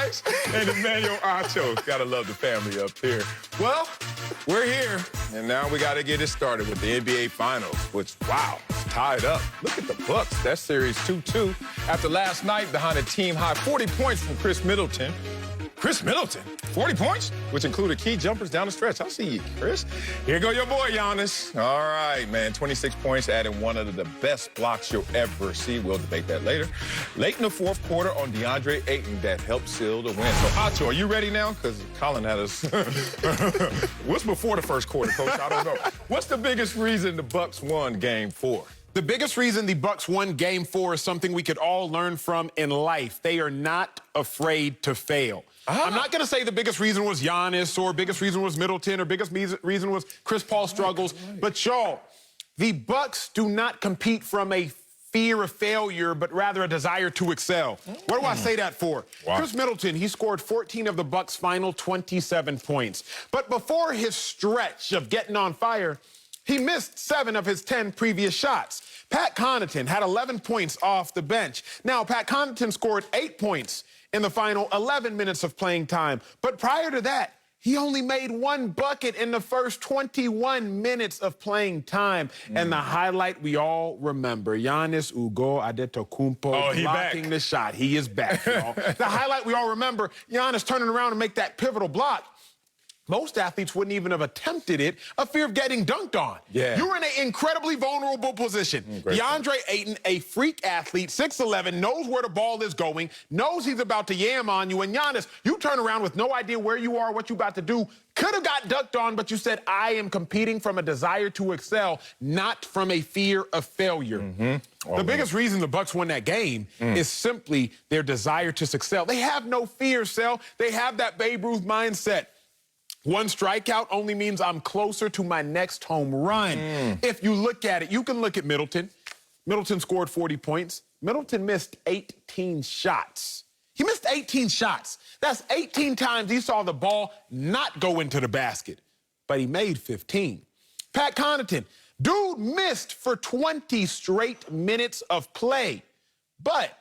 Price and Emmanuel Acho. Gotta love the family up here. Well, we're here, and now we gotta get it started with the NBA Finals, which, wow, it's tied up. Look at the Bucks. That series 2-2. After last night, behind a team-high 40 points from Khris Middleton. Khris Middleton, 40 points, which included key jumpers down the stretch. I see you, Khris. Here go your boy, Giannis. All right, man, 26 points, adding one of the best blocks you'll ever see. We'll debate that later. Late in the fourth quarter on DeAndre Ayton that helped seal the win. So, Acho, are you ready now? Because Colin had us. What's before the first quarter, Coach? I don't know. What's the biggest reason the Bucks won Game 4? The biggest reason the Bucks won Game 4 is something we could all learn from in life. They are not afraid to fail. I'm not going to say the biggest reason was Giannis or biggest reason was Middleton or biggest reason was Chris Paul's struggles. But, y'all, the Bucks do not compete from a fear of failure, but rather a desire to excel. What do I say that for? Wow. Khris Middleton, he scored 14 of the Bucks' final 27 points. But before his stretch of getting on fire, he missed 7 of his 10 previous shots. Pat Connaughton had 11 points off the bench. Now, Pat Connaughton scored 8 points in the final 11 minutes of playing time. But prior to that, he only made 1 bucket in the first 21 minutes of playing time. And the highlight we all remember, Giannis Antetokounmpo blocking the shot. He is back, y'all. The highlight we all remember, Giannis turning around to make that pivotal block. Most athletes wouldn't even have attempted it, a fear of getting dunked on. Yeah. You're in an incredibly vulnerable position. DeAndre Ayton, a freak athlete, 6'11", knows where the ball is going, knows he's about to yam on you. And Giannis, you turn around with no idea where you are, what you're about to do. Could have got dunked on, but you said, I am competing from a desire to excel, not from a fear of failure. The biggest reason the Bucks won that game is simply their desire to excel. They have no fear, Sel. They have that Babe Ruth mindset. 1 strikeout only means I'm closer to my next home run. If you look at it, you can look at Middleton. Middleton scored 40 points. Middleton missed 18 shots. He missed 18 shots. That's 18 times he saw the ball not go into the basket. But he made 15. Pat Connaughton, dude missed for 20 straight minutes of play. But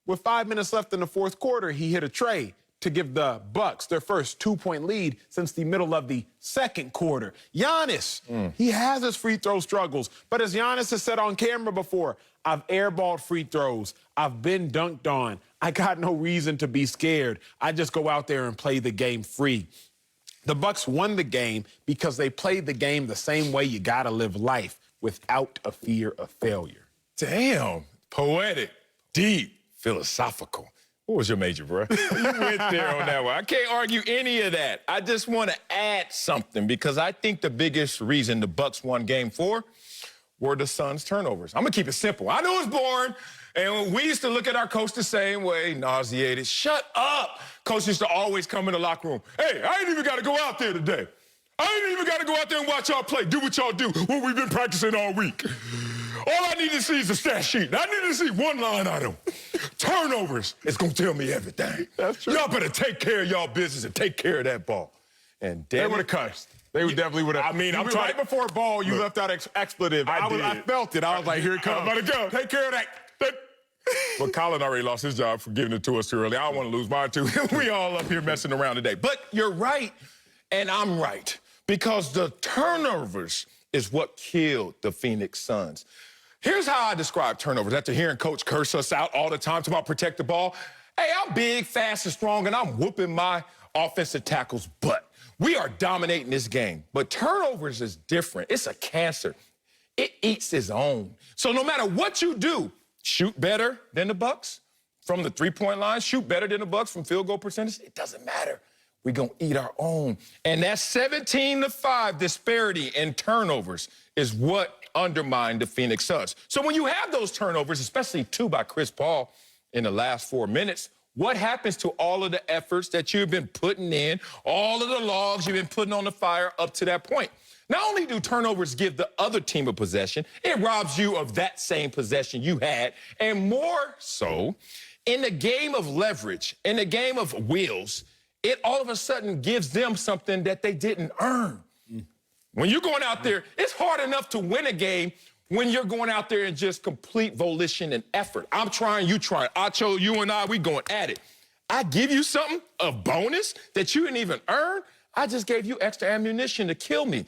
with 5 minutes left in the fourth quarter, he hit a tray to give the Bucks their first 2-point lead since the middle of the second quarter. Giannis, he has his free throw struggles, but as Giannis has said on camera before, I've airballed free throws. I've been dunked on. I got no reason to be scared. I just go out there and play the game free. The Bucks won the game because they played the game the same way you gotta live life, without a fear of failure. Damn, poetic, deep, philosophical. What was your major, bro? You went there on that one. I can't argue any of that. I just want to add something because I think the biggest reason the Bucks won Game 4 were the Suns' turnovers. I'm going to keep it simple. I know it's boring, and we used to look at our coach the same way, nauseated. Shut up. Coach used to always come in the locker room. Hey, I ain't even got to go out there today. I ain't even got to go out there and watch y'all play. Do what y'all do, what we've been practicing all week. All I need to see is a stat sheet. I need to see 1 line item. Turnovers. It's going to tell me everything. That's true. Y'all better take care of y'all business and take care of that ball. And they would have cussed. They would definitely would have. I mean, I'm trying. Right before ball, you left out expletive. I felt it. I was like, here it comes. I'm about to go. Take care of that. But Colin already lost his job for giving it to us too early. I don't want to lose mine, too. We all up here messing around today. But you're right, and I'm right, because the turnovers is what killed the Phoenix Suns. Here's how I describe turnovers. After hearing Coach curse us out all the time about protect the ball, hey, I'm big, fast, and strong, and I'm whooping my offensive tackle's butt. We are dominating this game. But turnovers is different. It's a cancer. It eats its own. So no matter what you do, shoot better than the Bucks from the three-point line, shoot better than the Bucks from field goal percentage, it doesn't matter. We're going to eat our own. And that 17-5 disparity in turnovers is what undermined the Phoenix Suns. So when you have those turnovers, especially 2 by Chris Paul in the last 4 minutes, what happens to all of the efforts that you've been putting in, all of the logs you've been putting on the fire up to that point? Not only do turnovers give the other team a possession, it robs you of that same possession you had, and more so, in the game of leverage, in the game of wheels, it all of a sudden gives them something that they didn't earn. When you're going out there, it's hard enough to win a game when you're going out there in just complete volition and effort. I'm trying, you trying. Acho, you and I, we going at it. I give you something, a bonus that you didn't even earn. I just gave you extra ammunition to kill me.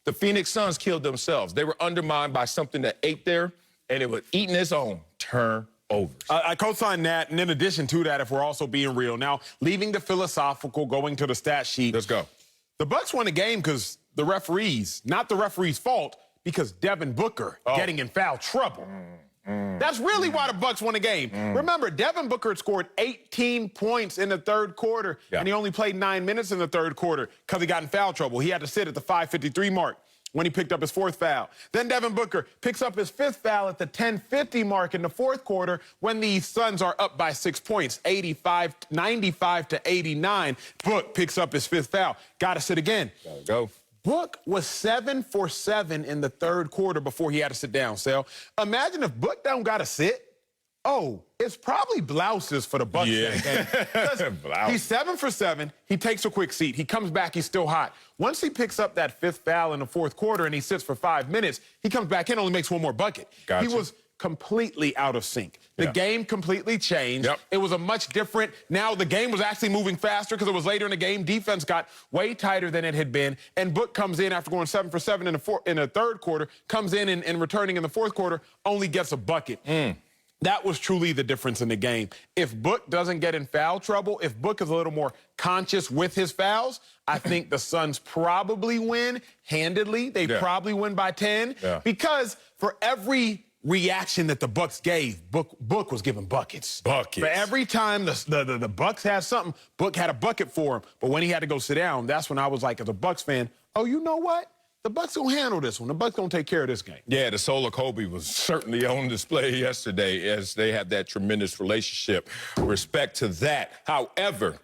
The Phoenix Suns killed themselves. They were undermined by something that ate there, and it was eating its own turnovers. I co-sign that, and in addition to that, if we're also being real, now leaving the philosophical, going to the stat sheet. Let's go. The Bucks won the game because the referees, not the referee's fault, because Devin Booker getting in foul trouble. That's really why the Bucks won the game. Remember, Devin Booker had scored 18 points in the third quarter, and he only played 9 minutes in the third quarter because he got in foul trouble. He had to sit at the 5:53 mark when he picked up his fourth foul. Then Devin Booker picks up his fifth foul at the 10:50 mark in the fourth quarter when the Suns are up by 6 points, 95 to 89. Book picks up his fifth foul. Got to sit again. Gotta go. Book was 7 for 7 in the third quarter before he had to sit down, Sal. Imagine if Book don't got to sit. Oh, it's probably blouses for the Bucks that game. He's 7 for 7. He takes a quick seat. He comes back. He's still hot. Once he picks up that fifth foul in the fourth quarter and he sits for 5 minutes, he comes back in, only makes one more bucket. Gotcha. He was completely out of sync. The game completely changed. It was a much different, now the game was actually moving faster because it was later in the game. Defense got way tighter than it had been. And Book comes in after going 7 for 7 in the third quarter, comes in and returning in the fourth quarter, only gets a bucket. That was truly the difference in the game. If Book doesn't get in foul trouble, if Book is a little more conscious with his fouls, I think the Suns probably win handedly. They probably win by 10 because for every reaction that the Bucks gave, Book was giving buckets. For every time the Bucks had something, Book had a bucket for him. But when he had to go sit down, that's when I was like, as a Bucks fan, oh, you know what? The Bucks gonna handle this one. The Bucks gonna take care of this game. Yeah, the soul of Kobe was certainly on display yesterday as they have that tremendous relationship. Respect to that. However,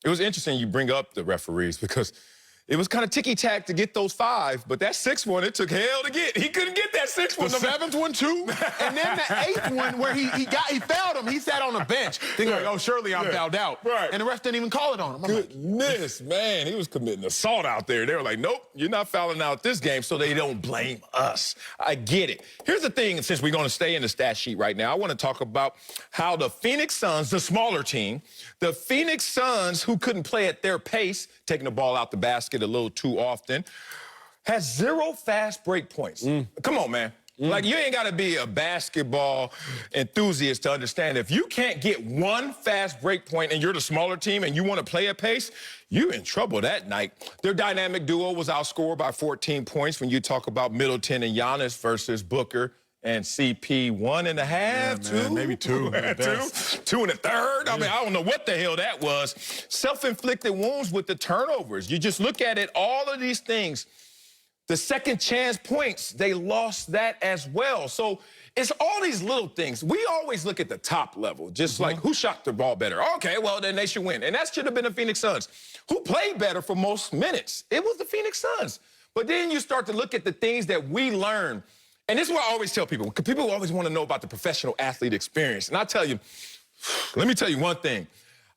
it was interesting you bring up the referees because it was kind of ticky-tack to get those 5, but that 6th one, it took hell to get. He couldn't get that 6th one. The 7th one, too. And then the 8th one where he fouled him. He sat on the bench thinking like, oh, surely I'm fouled out. And the ref didn't even call it on him. Goodness, man, he was committing assault out there. They were like, nope, you're not fouling out this game, so they don't blame us. I get it. Here's the thing, since we're going to stay in the stat sheet right now, I want to talk about how the Phoenix Suns, the smaller team, the Phoenix Suns, who couldn't play at their pace, taking the ball out the basket a little too often, has 0 fast break points. Come on, man. Like, you ain't got to be a basketball enthusiast to understand if you can't get 1 fast break point and you're the smaller team and you want to play at pace, you're in trouble that night. Their dynamic duo was outscored by 14 points when you talk about Middleton and Giannis versus Booker and CP 1.5, 2, maybe 2. 2 1/3. I mean, I don't know what the hell that was. Self-inflicted wounds with the turnovers. You just look at it, all of these things. The second chance points, they lost that as well. So it's all these little things. We always look at the top level, just like who shot the ball better. Okay, well, then they should win. And that should have been the Phoenix Suns. Who played better for most minutes? It was the Phoenix Suns. But then you start to look at the things that we learned. And this is what I always tell people, because people always want to know about the professional athlete experience. And I tell you, let me tell you one thing.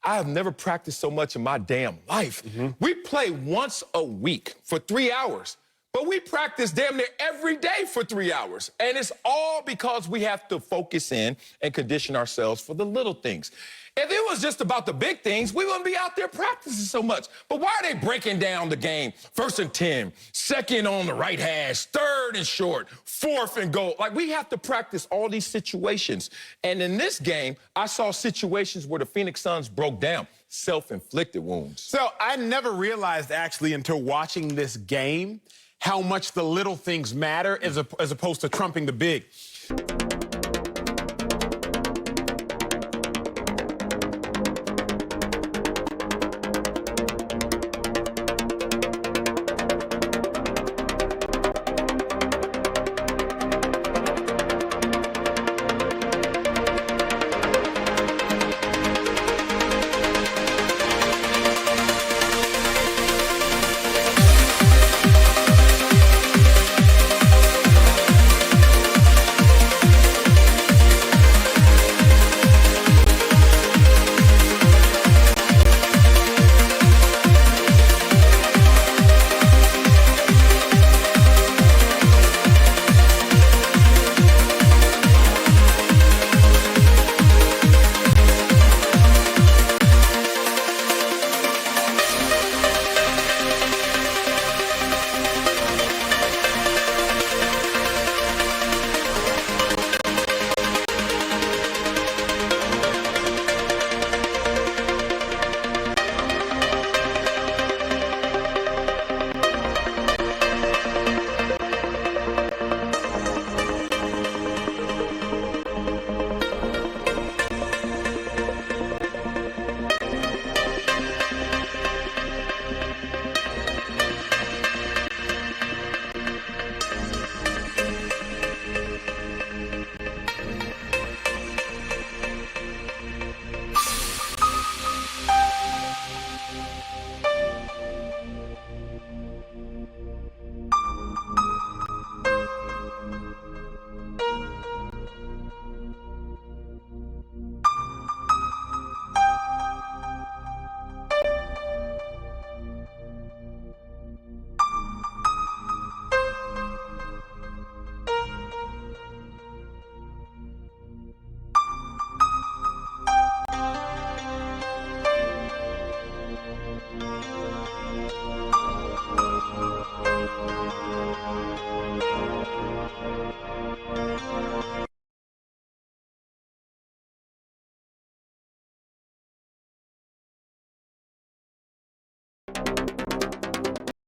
I have never practiced so much in my damn life. We play once a week for 3 hours, but we practice damn near every day for 3 hours. And it's all because we have to focus in and condition ourselves for the little things. If it was just about the big things, we wouldn't be out there practicing so much. But why are they breaking down the game? 1st and 10, 2nd on the right hash, 3rd and short, 4th and goal. Like, we have to practice all these situations. And in this game, I saw situations where the Phoenix Suns broke down, self-inflicted wounds. So I never realized, actually, until watching this game, how much the little things matter as opposed to trumping the big.